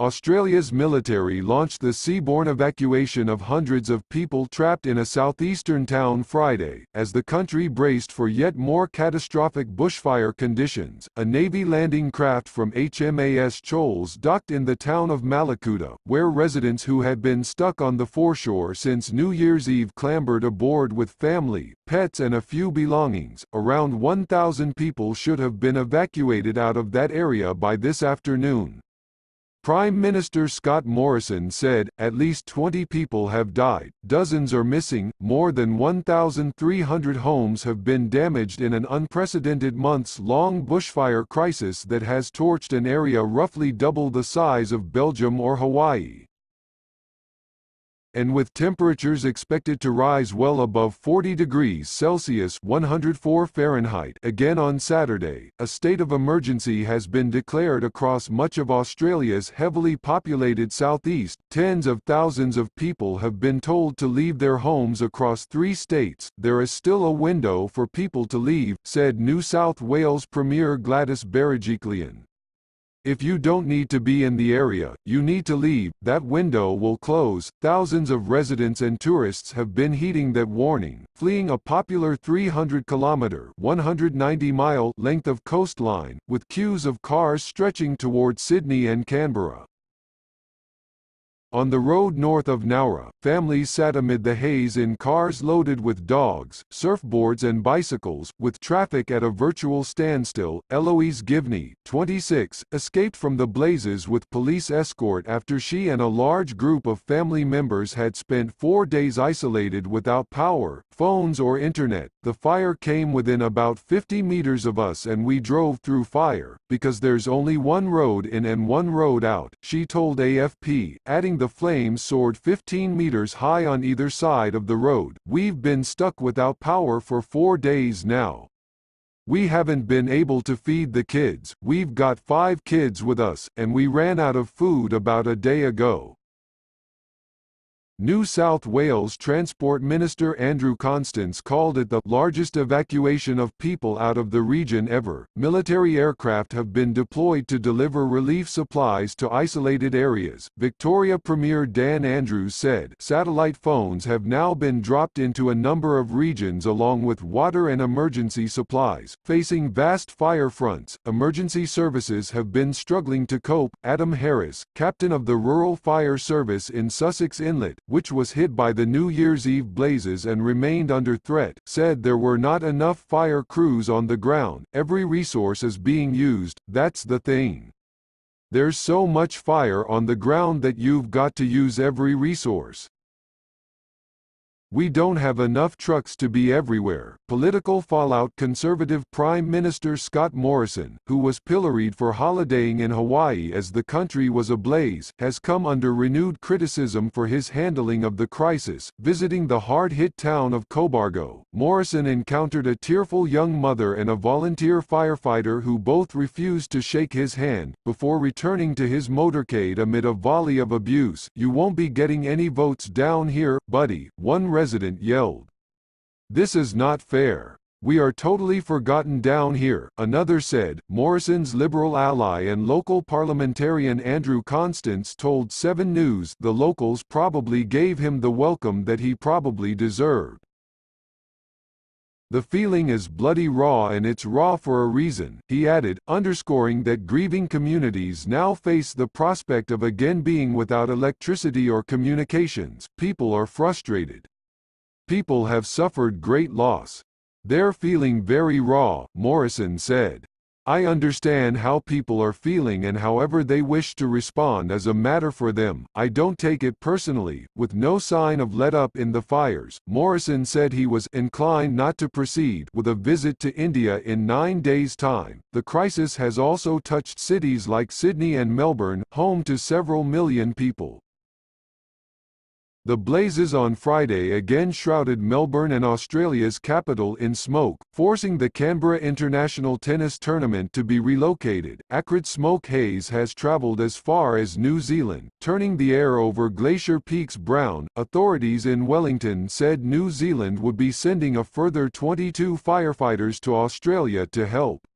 Australia's military launched the seaborne evacuation of hundreds of people trapped in a southeastern town Friday, as the country braced for yet more catastrophic bushfire conditions. A Navy landing craft from HMAS Choules docked in the town of Mallacoota, where residents who had been stuck on the foreshore since New Year's Eve clambered aboard with family, pets and a few belongings. Around 1,000 people should have been evacuated out of that area by this afternoon. Prime Minister Scott Morrison said, at least 20 people have died, dozens are missing, more than 1,300 homes have been damaged in an unprecedented months-long bushfire crisis that has torched an area roughly double the size of Belgium or Hawaii. And with temperatures expected to rise well above 40 degrees Celsius (104 Fahrenheit) again on Saturday, a state of emergency has been declared across much of Australia's heavily populated southeast. Tens of thousands of people have been told to leave their homes across 3 states. There is still a window for people to leave, said New South Wales Premier Gladys Berejiklian. If you don't need to be in the area, you need to leave, that window will close. Thousands of residents and tourists have been heeding that warning, fleeing a popular 300-kilometre (190-mile) length of coastline, with queues of cars stretching toward Sydney and Canberra. On the road north of Nowra, families sat amid the haze in cars loaded with dogs, surfboards and bicycles, with traffic at a virtual standstill. Eloise Givney, 26, escaped from the blazes with police escort after she and a large group of family members had spent 4 days isolated without power, phones or internet. The fire came within about 50 meters of us and we drove through fire, because there's only one road in and one road out, she told AFP, adding the flames soared 15 meters high on either side of the road. We've been stuck without power for 4 days now. We haven't been able to feed the kids. We've got 5 kids with us, and we ran out of food about a day ago. New South Wales Transport Minister Andrew Constance called it the largest evacuation of people out of the region ever. Military aircraft have been deployed to deliver relief supplies to isolated areas. Victoria Premier Dan Andrews said, satellite phones have now been dropped into a number of regions along with water and emergency supplies. Facing vast fire fronts, emergency services have been struggling to cope. Adam Harris, captain of the Rural Fire Service in Sussex Inlet, which was hit by the New Year's Eve blazes and remained under threat, said there were not enough fire crews on the ground. Every resource is being used, that's the thing. There's so much fire on the ground that you've got to use every resource. We don't have enough trucks to be everywhere. Political fallout. Conservative Prime Minister Scott Morrison, who was pilloried for holidaying in Hawaii as the country was ablaze, has come under renewed criticism for his handling of the crisis. Visiting the hard-hit town of Cobargo, Morrison encountered a tearful young mother and a volunteer firefighter who both refused to shake his hand, before returning to his motorcade amid a volley of abuse. "You won't be getting any votes down here, buddy," one resident yelled. "This is not fair. We are totally forgotten down here," another said. Morrison's Liberal ally and local parliamentarian Andrew Constance told 7 News the locals probably gave him the welcome that he probably deserved. "The feeling is bloody raw, and it's raw for a reason," he added, underscoring that grieving communities now face the prospect of again being without electricity or communications. "People are frustrated. People have suffered great loss. They're feeling very raw," Morrison said. "I understand how people are feeling, and however they wish to respond is a matter for them. I don't take it personally." With no sign of let-up in the fires, Morrison said he was inclined not to proceed with a visit to India in 9 days' time. The crisis has also touched cities like Sydney and Melbourne, home to several million people. The blazes on Friday again shrouded Melbourne and Australia's capital in smoke, forcing the Canberra International Tennis Tournament to be relocated. Acrid smoke haze has travelled as far as New Zealand, turning the air over Glacier Peaks brown. Authorities in Wellington said New Zealand would be sending a further 22 firefighters to Australia to help.